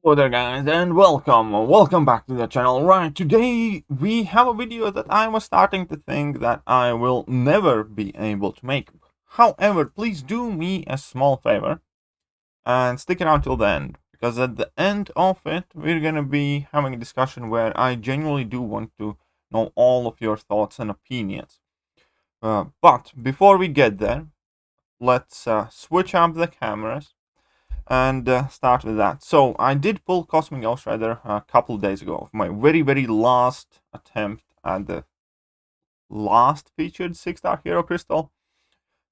Hello there guys and welcome back to the channel. Right, today we have a video that I was starting to think that I will never be able to make. However, please do me a small favor and stick around till the end, because at the end of it we're gonna be having a discussion where I genuinely do want to know all of your thoughts and opinions. But before we get there, let's switch up the cameras and start with that. So I did pull Cosmic Ghost Rider a couple of days ago, my very last attempt at the last featured 6-star hero crystal.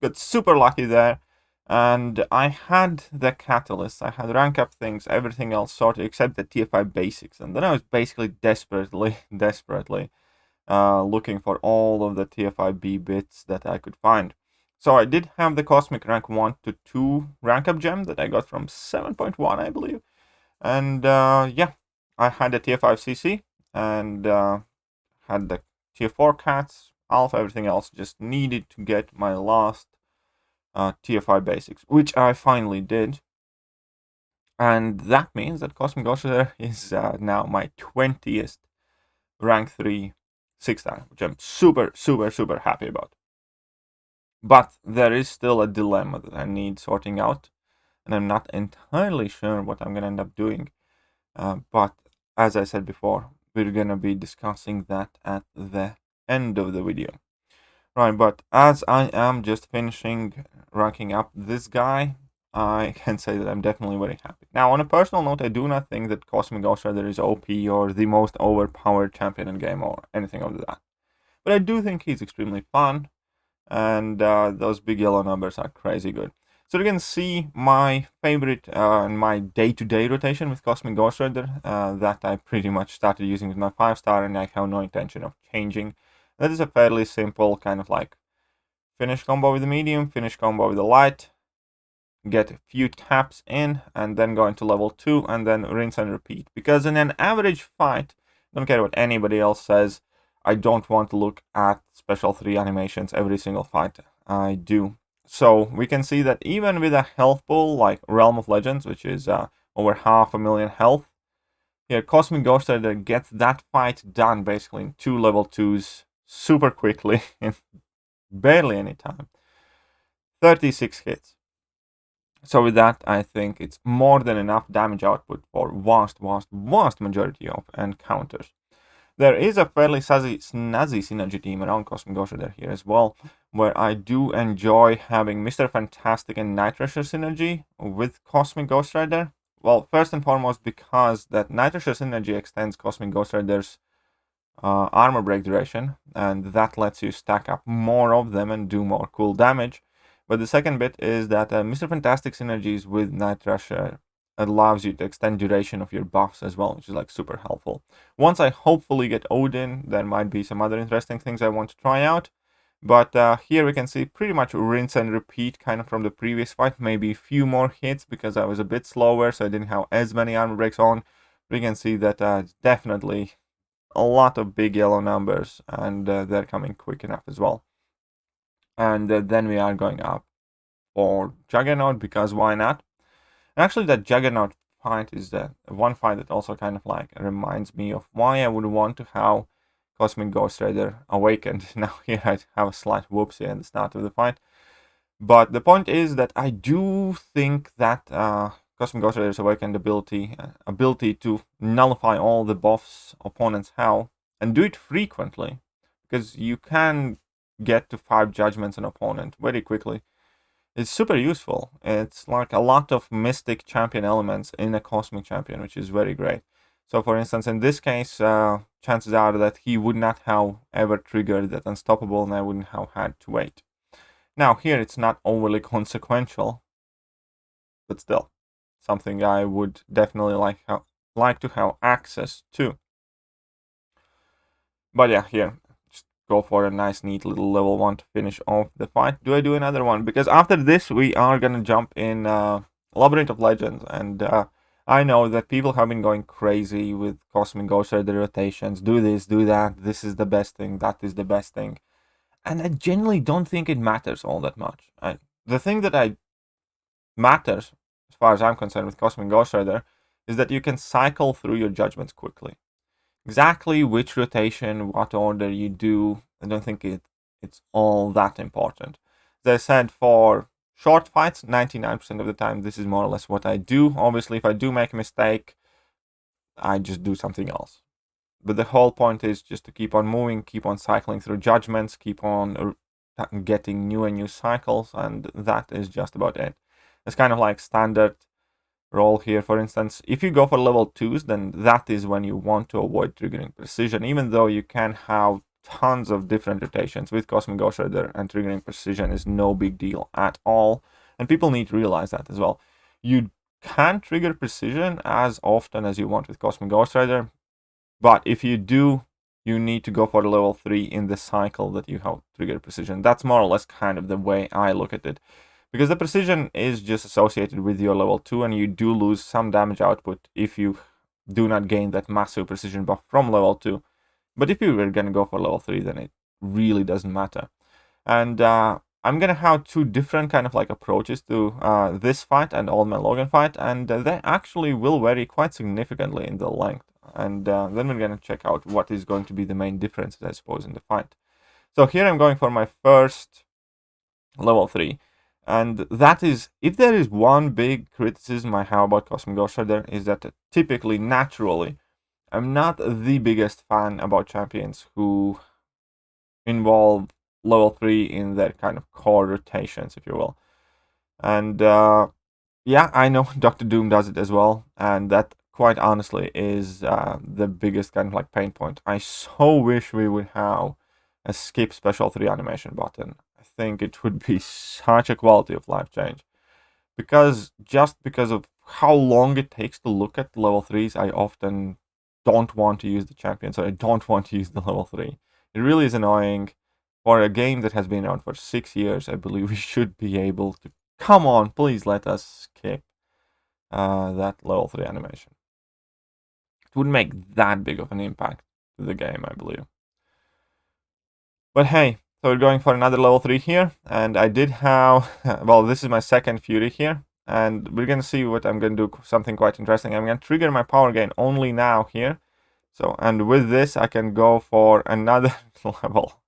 Got super lucky there, and I had the catalyst, I had rank up things, everything else sorted except the TFI basics, and then I was basically desperately looking for all of the TFI B bits that I could find. So I did have the Cosmic rank 1 to 2 rank up gem that I got from 7.1, I believe. And yeah, I had the TF5 CC and had the Tier 4 cats, alpha, everything else. Just needed to get my last Tier 5 basics, which I finally did. And that means that Cosmic Ghost Rider is now my 20th rank 3 6-star, which I'm super happy about. But there is still a dilemma that I need sorting out, and I'm not entirely sure what I'm going to end up doing. But as I said before, we're going to be discussing that at the end of the video. Right, but as I am just finishing ranking up this guy, I can say that I'm definitely very happy. Now, on a personal note, I do not think that Cosmic Ghost Rider is OP or the most overpowered champion in game or anything of that. But I do think he's extremely fun, and those big yellow numbers are crazy good. So you can see my favorite and my day-to-day rotation with Cosmic Ghost Rider that I pretty much started using with my 5-star, and I have no intention of changing. That is a fairly simple kind of like finish combo with the medium, finish combo with the light, get a few taps in, and then go into level 2, and then rinse and repeat. Because in an average fight, don't care what anybody else says, I don't want to look at special 3 animations every single fight I do. So we can see that even with a health pool like Realm of Legends, which is over 500,000 health, here Cosmic Ghost Rider gets that fight done basically in 2 level 2s super quickly in barely any time. 36 hits. So with that, I think it's more than enough damage output for vast majority of encounters. There is a fairly snazzy synergy team around Cosmic Ghost Rider here as well, where I do enjoy having Mr. Fantastic and Night Rusher synergy with Cosmic Ghost Rider. Well, first and foremost, because that Night Rusher synergy extends Cosmic Ghost Rider's armor break duration, and that lets you stack up more of them and do more cool damage. But the second bit is that Mr. Fantastic synergies with Night Rusher allows you to extend duration of your buffs as well, which is like super helpful. Once I hopefully get Odin, there might be some other interesting things I want to try out. But here we can see pretty much rinse and repeat kind of from the previous fight, maybe a few more hits because I was a bit slower, so I didn't have as many armor breaks on. We can see that definitely a lot of big yellow numbers, and they're coming quick enough as well. And then we are going up for Juggernaut, because why not? And actually, that Juggernaut fight is the one fight that also kind of like reminds me of why I would want to have Cosmic Ghost Rider awakened. Now here I have a slight whoopsie at the start of the fight. But the point is that I do think that Cosmic Ghost Rider's awakened ability to nullify all the buffs opponents have, and do it frequently, because you can get to 5 judgments an opponent very quickly. It's super useful. It's like a lot of mystic champion elements in a cosmic champion, which is very great. So for instance, in this case, chances are that he would not have ever triggered that unstoppable, and I wouldn't have had to wait. Now here it's not overly consequential, but still something I would definitely like to have access to. But yeah, here go for a nice neat little level 1 to finish off the fight. Do I do another one? Because after this we are gonna jump in Labyrinth of Legends, and I know that people have been going crazy with Cosmic Ghost Rider rotations. Do this, do that, this is the best thing, that is the best thing. And I genuinely don't think it matters all that much. The thing that matters, as far as I'm concerned, with Cosmic Ghost Rider is that you can cycle through your judgments quickly. Exactly which rotation, what order you do, I don't think it's all that important. As I said, for short fights, 99% of the time, this is more or less what I do. Obviously, if I do make a mistake, I just do something else. But the whole point is just to keep on moving, keep on cycling through judgments, keep on getting new and new cycles, and that is just about it. It's kind of like standard roll here, for instance. If you go for level 2s, then that is when you want to avoid triggering precision, even though you can have tons of different rotations with Cosmic Ghost Rider, and triggering precision is no big deal at all. And people need to realize that as well. You can trigger precision as often as you want with Cosmic Ghost Rider, but if you do, you need to go for level 3 in the cycle that you have triggered precision. That's more or less kind of the way I look at it. Because the precision is just associated with your level 2, and you do lose some damage output if you do not gain that massive precision buff from level 2. But if you were going to go for level 3, then it really doesn't matter. And I'm going to have two different kind of like approaches to this fight and Old Man Logan fight, and they actually will vary quite significantly in the length. And then we're going to check out what is going to be the main differences, I suppose, in the fight. So here I'm going for my first level 3. And that is, if there is one big criticism I have about Cosmic Ghost Rider, is that typically, naturally, I'm not the biggest fan about champions who involve level 3 in their kind of core rotations, if you will. And yeah, I know Dr. Doom does it as well, and that quite honestly is the biggest kind of like pain point. I so wish we would have a skip special 3 animation button. I think it would be such a quality of life change. Because of how long it takes to look at level 3s, I often don't want to use the champion, so I don't want to use the level 3. It really is annoying. For a game that has been around for 6 years, I believe we should be able to... Come on, please let us skip that level 3 animation. It wouldn't make that big of an impact to the game, I believe. But hey, so we're going for another level 3 here, and I did have... well, this is my second Fury here, and we're going to see what I'm going to do, something quite interesting. I'm going to trigger my power gain only now here. So, and with this, I can go for another level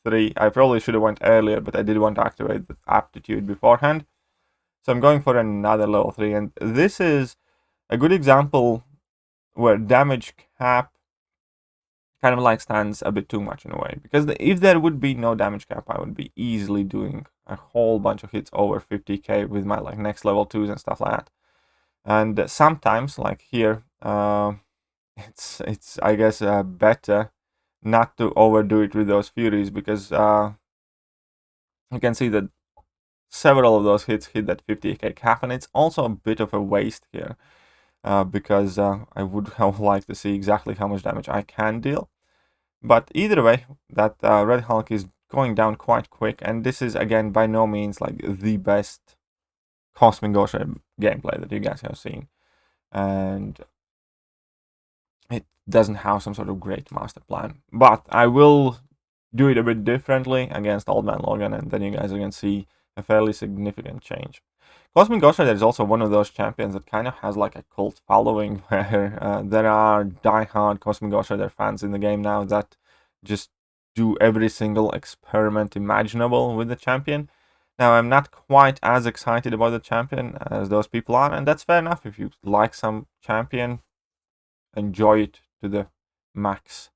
3. I probably should have went earlier, but I did want to activate the aptitude beforehand. So I'm going for another level 3, and this is a good example where damage cap kind of like stands a bit too much in a way. Because if there would be no damage cap, I would be easily doing a whole bunch of hits over 50k with my like next level 2s and stuff like that. And sometimes, like here, it's I guess better not to overdo it with those Furies, because you can see that several of those hits hit that 50k cap, and it's also a bit of a waste here, because I would have liked to see exactly how much damage I can deal. But either way, that Red Hulk is going down quite quick, and this is again by no means like the best Cosmic Ghost Rider gameplay that you guys have seen, and it doesn't have some sort of great master plan. But I will do it a bit differently against Old Man Logan, and then you guys are going to see a fairly significant change. Cosmic Ghost Rider is also one of those champions that kind of has like a cult following, where there are die-hard Cosmic Ghost Rider fans in the game now that just do every single experiment imaginable with the champion. Now, I'm not quite as excited about the champion as those people are, and that's fair enough. If you like some champion, enjoy it to the max,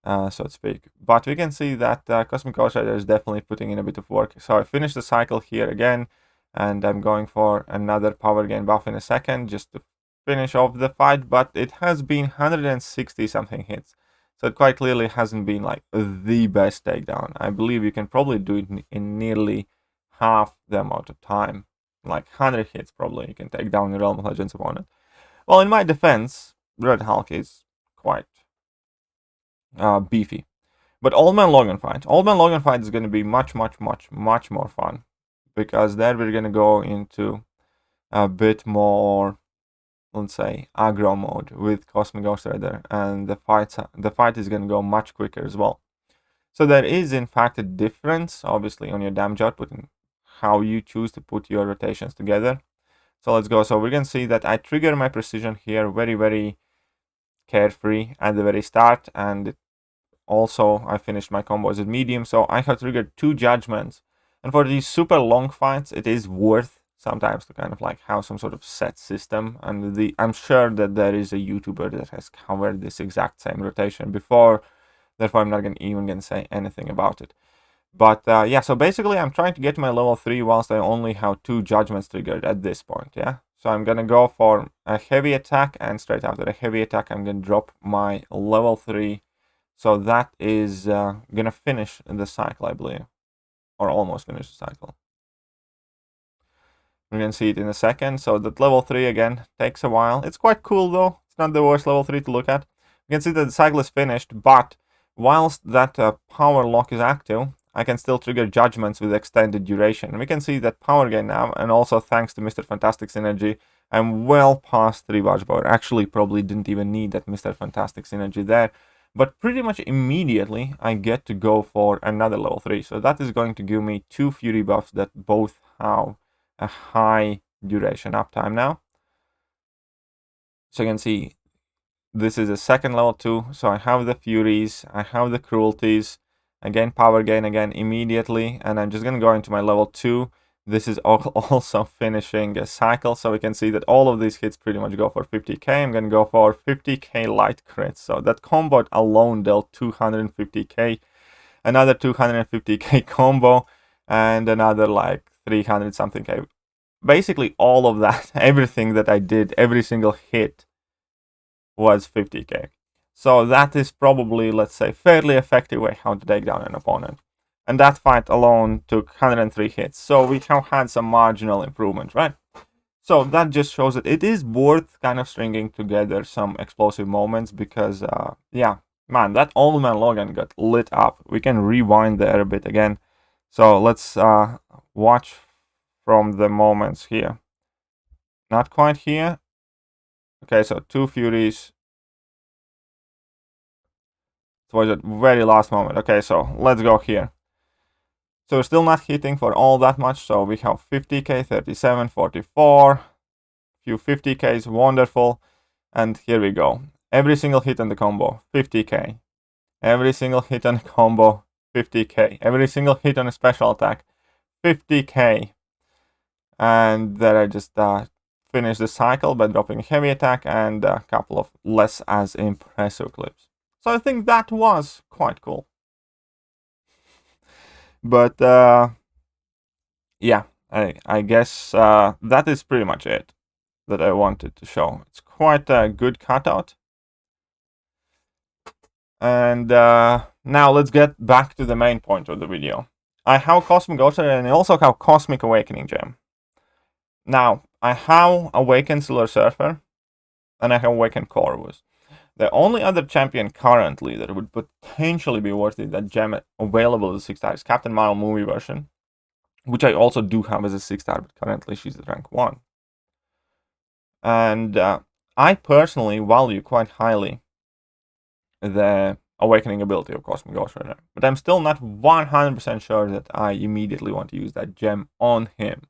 so to speak. But we can see that Cosmic Ghost Rider is definitely putting in a bit of work. So I finished the cycle here again, and I'm going for another power gain buff in a second just to finish off the fight. But it has been 160 something hits, so it quite clearly hasn't been like the best takedown. I believe you can probably do it in nearly half the amount of time, like 100 hits probably you can take down your Realm of Legends opponent. Well, in my defense, Red Hulk is quite beefy. But Old Man Logan fight is going to be much more fun, because there we're going to go into a bit more, let's say, aggro mode with Cosmic Ghost Rider, and the fight is going to go much quicker as well. So there is in fact a difference, obviously, on your damage output and how you choose to put your rotations together. So let's go. So we can see that I trigger my precision here very, very carefree at the very start, and also I finished my combos at medium, so I have triggered 2 judgments. And for these super long fights, it is worth sometimes to kind of like have some sort of set system, and I'm sure that there is a YouTuber that has covered this exact same rotation before, therefore I'm not even gonna say anything about it. But yeah, so basically I'm trying to get to my level 3 whilst I only have 2 judgments triggered at this point, yeah? So I'm gonna go for a heavy attack, and straight after a heavy attack I'm gonna drop my level 3. So that is gonna finish the cycle, I believe. Or almost finish the cycle. We can see it in a second. So that level 3 again takes a while. It's quite cool though. It's not the worst level 3 to look at. You can see that the cycle is finished, but whilst that power lock is active, I can still trigger judgments with extended duration. And we can see that power gain now, and also thanks to Mr. Fantastic's energy, I'm well past 3 bars power. Actually, probably didn't even need that Mr. Fantastic's energy there. But pretty much immediately, I get to go for another level 3. So that is going to give me 2 Fury buffs that both have a high duration uptime now. So you can see, this is a second level 2. So I have the Furies, I have the Cruelties, again power gain again immediately, and I'm just going to go into my level 2. This is also finishing a cycle, so we can see that all of these hits pretty much go for 50k. I'm going to go for 50k light crits, so that combo alone dealt 250k, another 250k combo, and another like 300 something k. Basically all of that, everything that I did, every single hit was 50k. So that is probably, let's say, fairly effective way how to take down an opponent. And that fight alone took 103 hits. So we have had some marginal improvement, right? So that just shows that it is worth kind of stringing together some explosive moments, because, yeah, man, that old man Logan got lit up. We can rewind there a bit again. So let's watch from the moments here. Not quite here. Okay, so 2 Furies. Towards the very last moment. Okay, so let's go here. So we're still not hitting for all that much. So we have 50k, 37, 44, few 50ks, wonderful. And here we go. Every single hit on the combo, 50k. Every single hit on the combo, 50k. Every single hit on a special attack, 50k. And then I just finished the cycle by dropping a heavy attack and a couple of less as impressive clips. So I think that was quite cool. But yeah, I guess that is pretty much it that I wanted to show. It's quite a good cutout. And now let's get back to the main point of the video. I have Cosmic Ghost and I also have Cosmic Awakening Gem. Now, I have Awakened Silver Surfer and I have Awakened Corvus. The only other champion currently that would potentially be worth it, that gem available as a 6-star, is Captain Marvel movie version, which I also do have as a 6-star, but currently she's at rank 1. And I personally value quite highly the Awakening ability of Cosmic Ghost Rider, but I'm still not 100% sure that I immediately want to use that gem on him.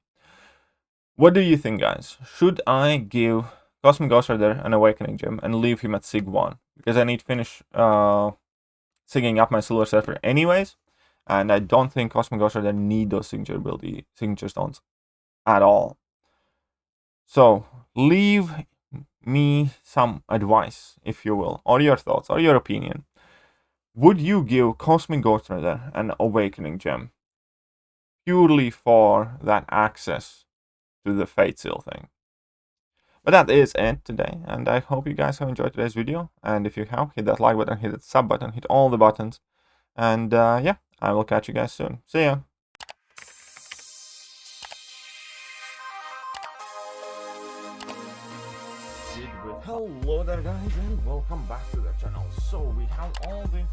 What do you think, guys? Should I give Cosmic Ghost Rider an Awakening Gem and leave him at Sig 1? Because I need to finish sigging up my Silver Surfer anyways, and I don't think Cosmic Ghost Rider need those signature stones at all. So leave me some advice, if you will, or your thoughts, or your opinion. Would you give Cosmic Ghost Rider an Awakening Gem purely for that access to the Fate Seal thing? But that is it today, and I hope you guys have enjoyed today's video. And if you have, hit that like button, hit that sub button, hit all the buttons. And yeah, I will catch you guys soon. See ya! Hello there, guys, and welcome back to the channel. So we have all the